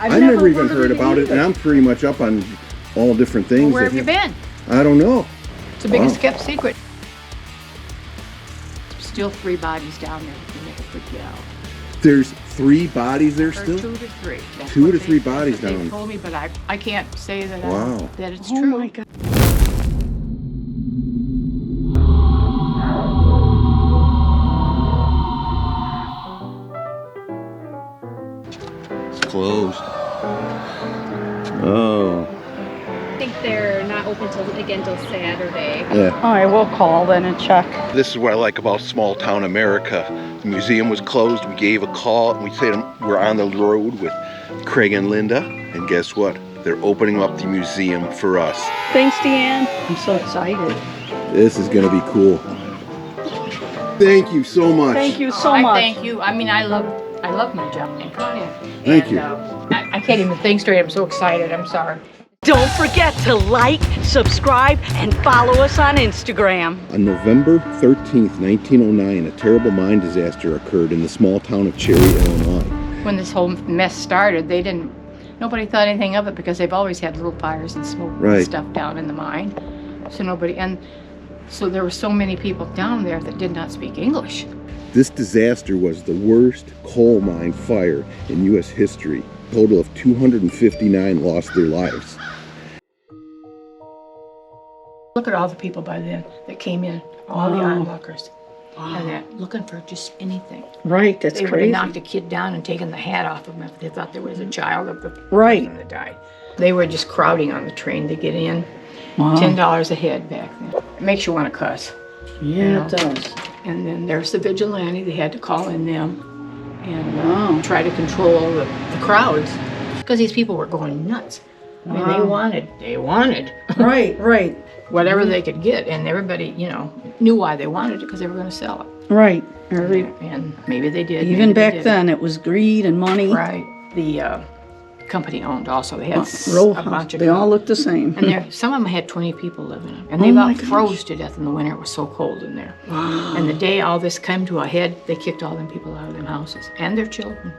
I've never even heard about it, and I'm pretty much up on all different things. Well, where have you been? I don't know. It's the biggest kept secret. Still 3 bodies down there. You never freak you out. There's 3 bodies there Or still? 2 to 3. That's 2 what to 3 bodies that's what down. They told me, but I can't say that Wow. that it's Oh true. my God. It's closed. Oh. I think they're not open till Saturday. Yeah. All right, we'll call then and check. This is what I like about small town America. The museum was closed. We gave a call and we said we're on the road with Craig and Linda. And guess what? They're opening up the museum for us. Thanks, Deanne. I'm so excited. This is going to be cool. Thank you so much. Thank you so I much. thank you. I mean, I love my job. Thank you. I can't even think straight. I'm so excited. I'm sorry. Don't forget to like, subscribe, and follow us on Instagram. On November 13th, 1909, a terrible mine disaster occurred in the small town of Cherry, Illinois. When this whole mess started, nobody thought anything of it because they've always had little fires and smoke Right. and stuff down in the mine. So there were so many people down there that did not speak English. This disaster was the worst coal mine fire in U.S. history. A total of 259 lost their lives. Look at all the people by then that came in, all the Wow. onlookers, and they're looking for just anything. Right, that's They would have crazy. knocked a kid down and taken the hat off of him if they thought there was a child of the Right. person that died. They were just crowding on the train to get in. Wow. $10 a head back then. It makes you want to cuss. Yeah, it does. And then there's the vigilante. They had to call in them and Wow. try to control the crowds because these people were going nuts. I mean, they wanted Right, right, whatever they could get, and everybody, knew why they wanted it because they were going to sell it. right. And maybe they did. Even maybe they back didn't. then, it was greed and money. Right. The company owned also. They had Row a house. bunch of. They all look the same. And some of them had 20 people living in them. And Oh they my about gosh. froze to death in the winter. It was so cold in there. Wow. And the day all this came to a head, they kicked all them people out of them houses. And their children.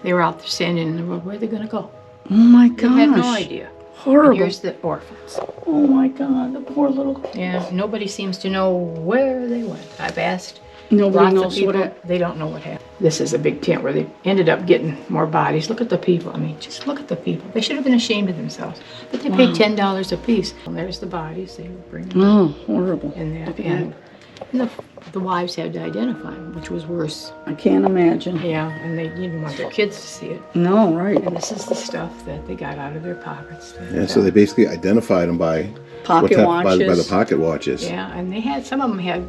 They were out there standing in the road. Where are they going to go? Oh my They gosh. had no idea. And Horrible. here's the orphans. Oh my God, the poor little. Yeah, nobody seems to know where they went. I've asked Nobody lots knows of people. what it. They don't know what happened. This is a big tent where they ended up getting more bodies. Look at the people. I mean, just look at the people. They should have been ashamed of themselves. But they paid $10 a piece. And there's the bodies they were bringing Oh, horrible. in there. Look at And the wives had to identify them, which was worse. I can't imagine. Yeah, and they didn't want their kids to see it. No, right. And this is the stuff that they got out of their pockets. Yeah, so they basically identified them by Pocket by watches. the pocket watches. Yeah, and they had, some of them had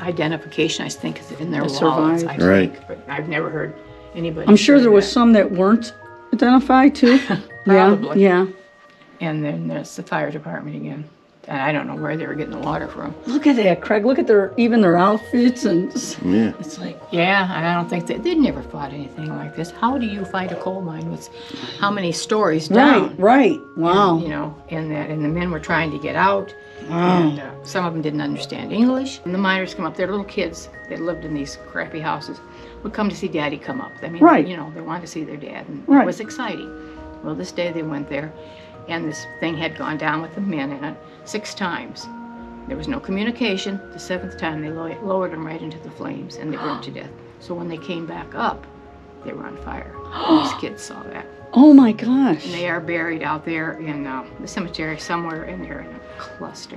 identification, I think, in their That wallets, I survived. Right. think. But I've never heard anybody I'm sure say there was that. some that weren't identified too. Probably. Yeah, yeah. And then there's the fire department again. And I don't know where they were getting the water from. Look at that, Craig. Look at their outfits and Yeah. it's like, Yeah, and I don't think they'd never fought anything like this. How do you fight a coal mine with how many stories down? right. Wow. And the men were trying to get out. Wow. And some of them didn't understand English. And the miners come up, they're little kids that lived in these crappy houses, would come to see Daddy come up. I mean, Right. they wanted to see their dad, and Right. it was exciting. Well, this day they went there, and this thing had gone down with the men in it 6 times. There was no communication. The 7th time, they lowered them right into the flames, and they burned to death. So when they came back up, they were on fire. These kids saw that. Oh my gosh. And they are buried out there in the cemetery somewhere in there in a cluster.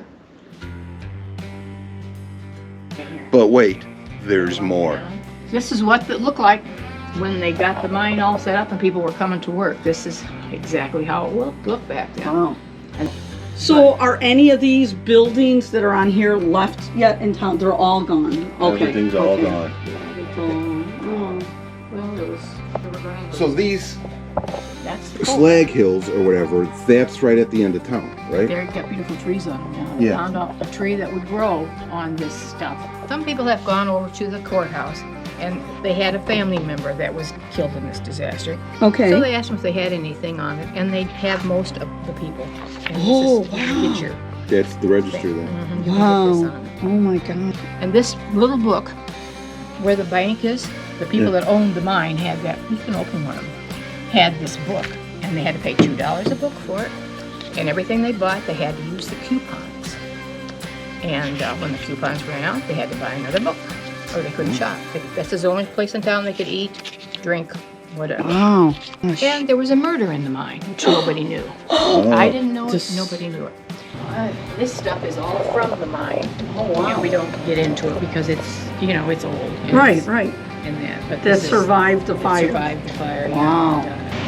But wait, there's more. This is what it looked like when they got the mine all set up and people were coming to work. This is exactly how it looked back then. Wow. So are any of these buildings that are on here left yet in town? They're all gone. Okay. Everything's all okay. gone. Oh, Well, they were going So these that's the slag hills or whatever, that's right at the end of town, right? They've got beautiful trees on them now. They Yeah. found out a tree that would grow on this stuff. Some people have gone over to the courthouse and they had a family member that was killed in this disaster. okay. So they asked them if they had anything on it, and they have most of the people. And Oh, this is the wow. picture. That's the register then. Mhm, you can get this Wow. on it. Oh my God. And this little book, where the bank is, the people Yeah. that owned the mine had that. You can open one of them. had this book, and they had to pay $2 a book for it. And everything they bought, they had to use the coupons. And when the coupons ran out, they had to buy another book, or they couldn't shop. That's the only place in town they could eat, drink, whatever. Wow. And there was a murder in the mine, which nobody knew. I didn't know it, This- nobody knew it. This stuff is all from the mine. Oh, wow. And we don't get into it because it's, you know, it's old. And Right, it's- right. And that, but That this is- survived the it fire. survived the fire. yeah. Wow.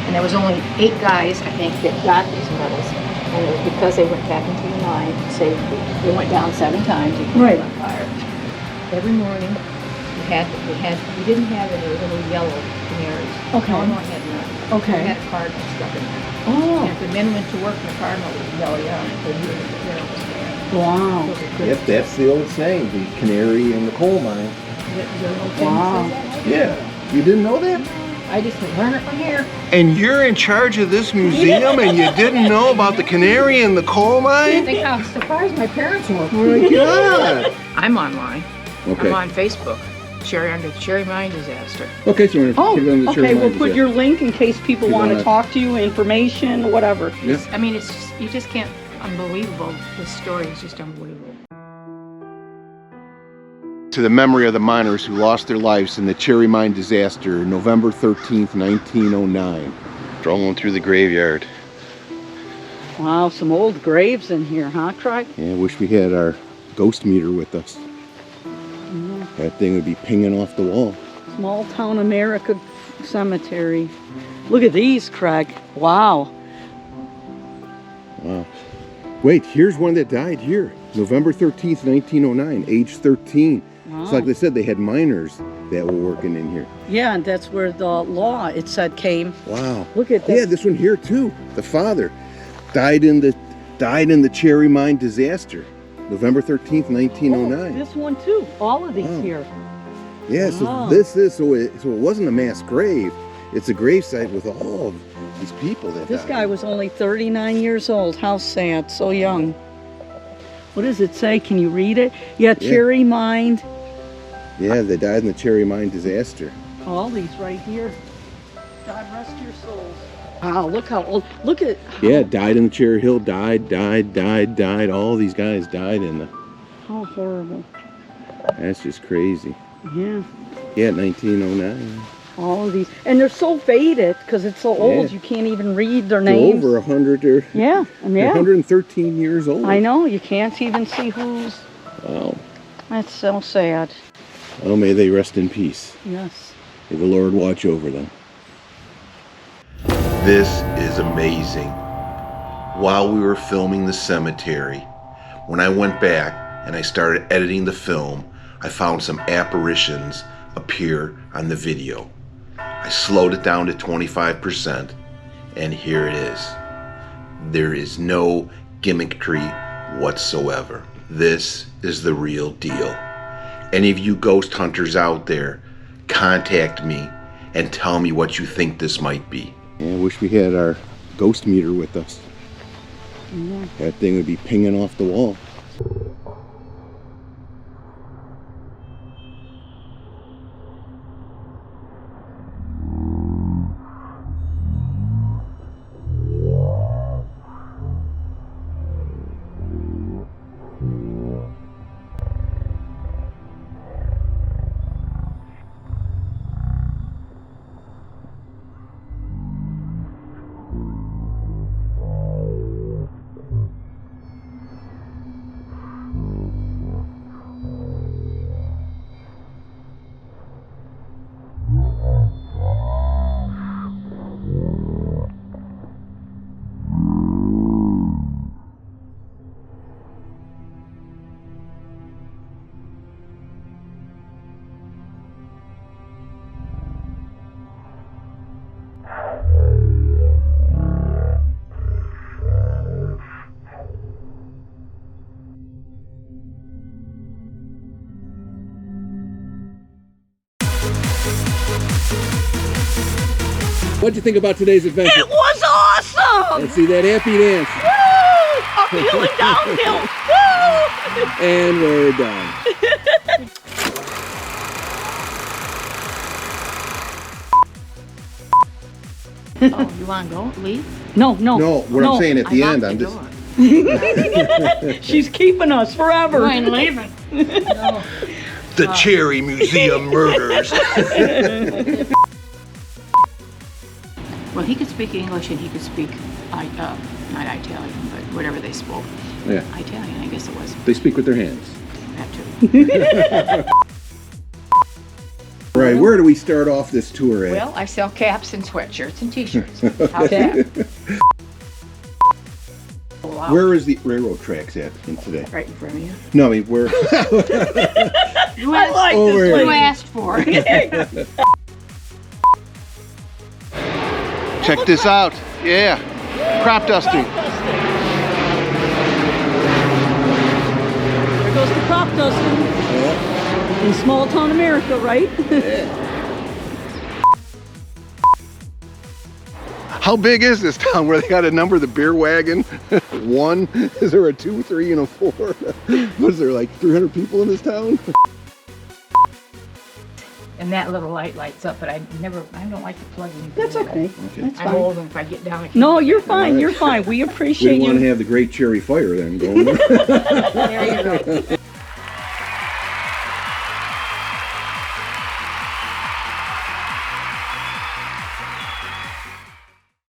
And there was only 8 guys, I think, that got these medals. And it was because they went back into the mine safely. They went down 7 times and Right. on fire. Every morning, we didn't have any little yellow canaries. Okay. Illinois had none. Okay. We had cardinal stuff in there. Oh, And if the men went to work and the cardinal was yellow, they knew that the was there. wow. So they couldn't- Yep, that's the old saying, the canary in the coal mine. the old thing Wow. says that. Yeah. You didn't know that? I just learned it from here. And you're in charge of this museum and you didn't know about the canary in the coal mine? Think how surprised my parents were. Oh my God. I'm online. Okay. I'm on Facebook. Under the Cherry Mine disaster. Okay, so we're Oh, gonna put it on the okay, cherry we'll mine put today. your link in case people You want to wanna- talk to you, information, whatever. Yeah. I mean, it's just, you just can't. Unbelievable. This story is just unbelievable. To the memory of the miners who lost their lives in the Cherry Mine disaster, November 13th, 1909. Strolling through the graveyard. Wow, some old graves in here, huh, Craig? Yeah, I wish we had our ghost meter with us. That thing would be pinging off the wall. Small Town America Cemetery. Look at these, Craig. Wow. Wow. Wait, here's one that died here. November 13th, 1909, age 13. Wow. It's like they said, they had miners that were working in here. Yeah, and that's where the law, it said, came. Wow. Look at Yeah, this. this one here too. The father died in the Cherry Mine disaster. November 13th, 1909. This one too. All of these Wow. here. Yeah, Wow. so it wasn't a mass grave. It's a gravesite with all of these people that This died. guy was only 39 years old. How sad, so young. What does it say? Can you read it? Yeah, Yeah. Cherry Mine. Yeah, they died in the Cherry Mine disaster. All these right here. God rest your souls. Wow, look how old. Look at. Yeah, died in the Cherry Hill, died. All these guys died in the, How horrible. that's just crazy. Yeah. Yeah, 1909. All of these. And they're so faded because it's so old Yeah. you can't even read their They're names. over 100 or Yeah, and yeah. 113 years old. I know, you can't even see who's. Wow. That's so sad. Oh, may they rest in peace. Yes. May the Lord watch over them. This is amazing. While we were filming the cemetery, when I went back and I started editing the film, I found some apparitions appear on the video. I slowed it down to 25%, and here it is. There is no gimmickry whatsoever. This is the real deal. Any of you ghost hunters out there, contact me and tell me what you think this might be. Yeah, I wish we had our ghost meter with us. That thing would be pinging off the wall. What'd you think about today's adventure? It was awesome! Let's see that happy dance. Woo! Uphill and downhill. Woo! And we're done. Oh, you want to go? Leave? No. No, what I'm saying at the end, I'm just. She's keeping us forever. You ain't leaving. The Cherry Museum murders. Well, he could speak English and he could speak, not Italian, but whatever they spoke. Yeah. Italian, I guess it was. They speak with their hands. That too. All right, where do we start off this tour at? Well, I sell caps and sweatshirts and t-shirts. How's that? Wow. Where is the railroad tracks at in today? Right in front of you. No, I mean, where? You I like Over this here. You lady. asked for it. Check this out. Yeah. Crop dusting. There goes the crop dusting. In small town America, right? How big is this town where they got to number the beer wagon? 1? Is there a 2, 3, and a 4? Was there like 300 people in this town? And that little light lights up, but I don't like to plug anything. That's okay. That's I'm fine. old, and if I get down, I can't. No, you're fine. All right. You're fine. We We appreciate want to you. have the Great Cherry Fire then going. There you go.